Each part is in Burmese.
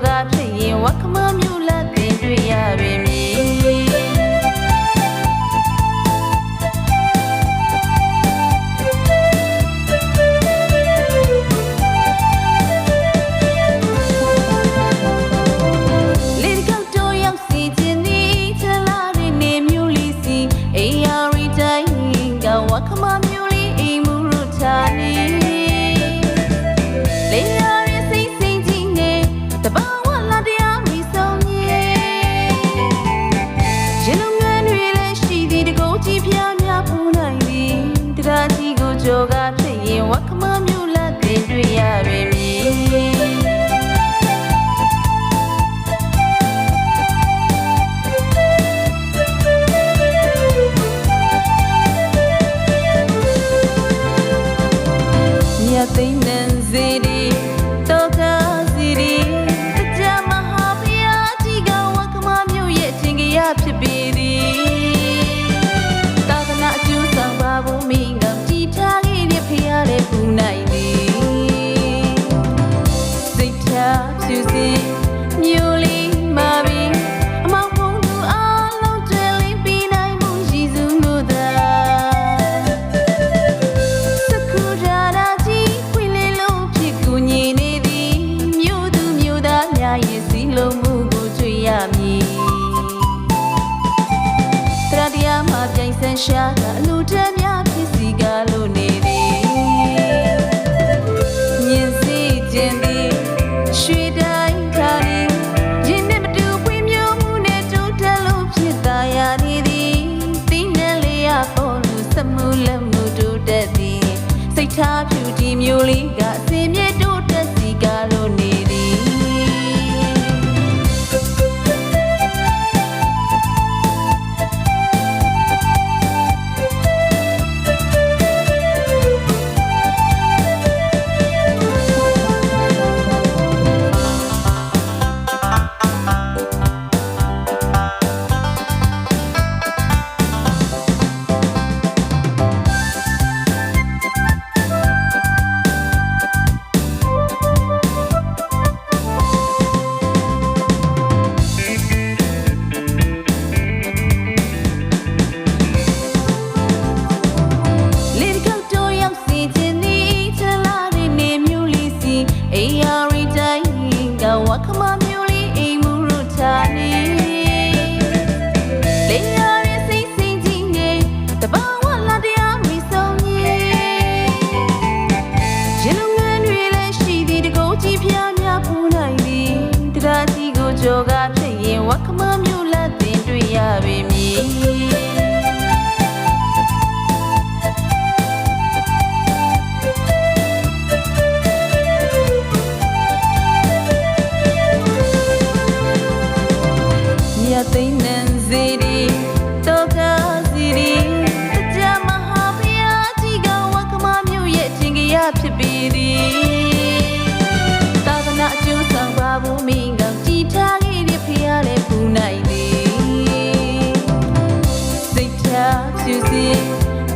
ကဖြစ်ရင်ဝက်ခမမျိုးလက်တင်တွေ့ရပေမည်ကြောကဖြစ်ရင်ဝက်ခမမျိုးလက်တင်တွေ့ရပေမည်မြတ်သိမ်းနံစီရီတောကစီရီတရားမဟာဘုရားကြီးကဝက်ခမမျိုးရဲ့အချင်းကရဖြစ်ပေသည်သာသနာအကျိုးဆောင်ပါဖို့မိငါကြည်ထားဖျားတဲ့ပူနိုင်သည်စိတ်ထားဖြူစင်မျိုးလေးမာပြီးအမောင်ဖုံးသူအားလုံးကျွဲလင်းပြီးနိုင်မှုရှိစုလို့သာစကူရာရာကြီးခွေလေးလုံးဖြစ်ကူညီနေသည်မျိုးသူမျိုးသားများရဲ့စီလုံးမှုကိုတွေ့ရမည်တရားမှာပြိုင်ဆန်းရှာတာအလူတန်းများဖြစ်စီကလို့နေသည်ရွှေတိုင်းခါရီရင်းနဲ့မတူဖွင့်မျိုးမှုနဲ့တိုးတက်လို့ဖြစ်သာရနေသည်သိနေလေရပေါ်လို့စမှုလက်မှုတိုးတက်သည်စိတ်ထားဖြူဒီမျိုးလေးကအစင်မြဲတိုးတက်စီကလို့နေသည်ဝက်ခမမျိုးလေးအိမ်မှုရထားနေလေရရဲ့စိတ်စင်ကြီးနေတဘာဝလာတရားမီဆုံးကြီးရေလုံးငန်းတွေလည်းရှိသည်တကိုးကြီးဖျားများဖူးနိုင်သည်တရားကြီးကိုကြောကဖြစ်ရင်ဝက်ခမမျိုးလက်တင်တွေ့ရပေမည်သိမ်းနံစီရီတောကစီရီတရားမဟာဘုရားကြီးကဝက်ခမမျိုးရဲ့အချင်းကရဖြစ်ပေသည်သာသနာအကျိုးဆောင်ပါဖို့မိငါကြည်ထားခဲ့တဲ့ဖျားတဲ့ပူနိုင်သည်စိတ်ထားဖြူစင်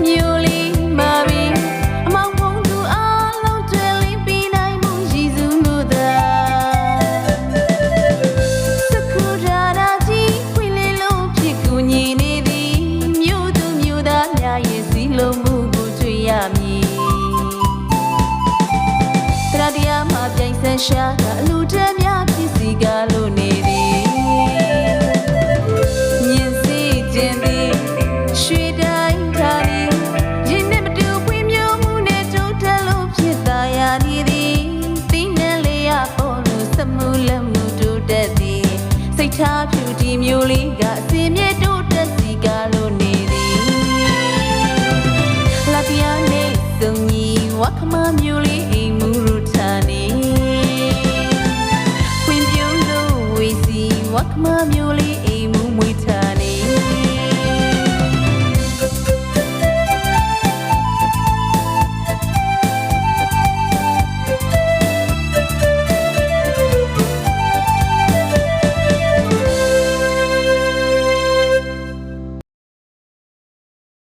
မျိုးလေးမာပြီးအမောင်ဖုံးသူအားလုံးကျွဲလင်းပြီးနိုင်မှုရှိစုလို့သာလုံးမှုကိုတွေ့ရမည်တရားမှာပြိုင်ဆန်းရှာတာအလူတန်းများဖြစ်စီကလို့နေသည်မြင်စေခြင်းသည်ရွှေတိုင်းခါရီရင်းနဲ့မတူဖွင့်မျိုးမှုနဲ့တိုးတက်လို့ဖြစ်သာရနေသည်သိနေလေရပေါ်လို့စမှုလက်မှုတိုးတက်သည်စိတ်ထားဖြူဒီမျိုးလေးကအစင်မြဲတိုးတက်စီကလို့နေတရားနေစုံကြီးဝက်ခမမျိုးလေးအိမ်မှုရထားနေဖွင့်ပြလို့ဝေစီဝက်ခမမျိုးလေးအိမ်မှုမွေးထား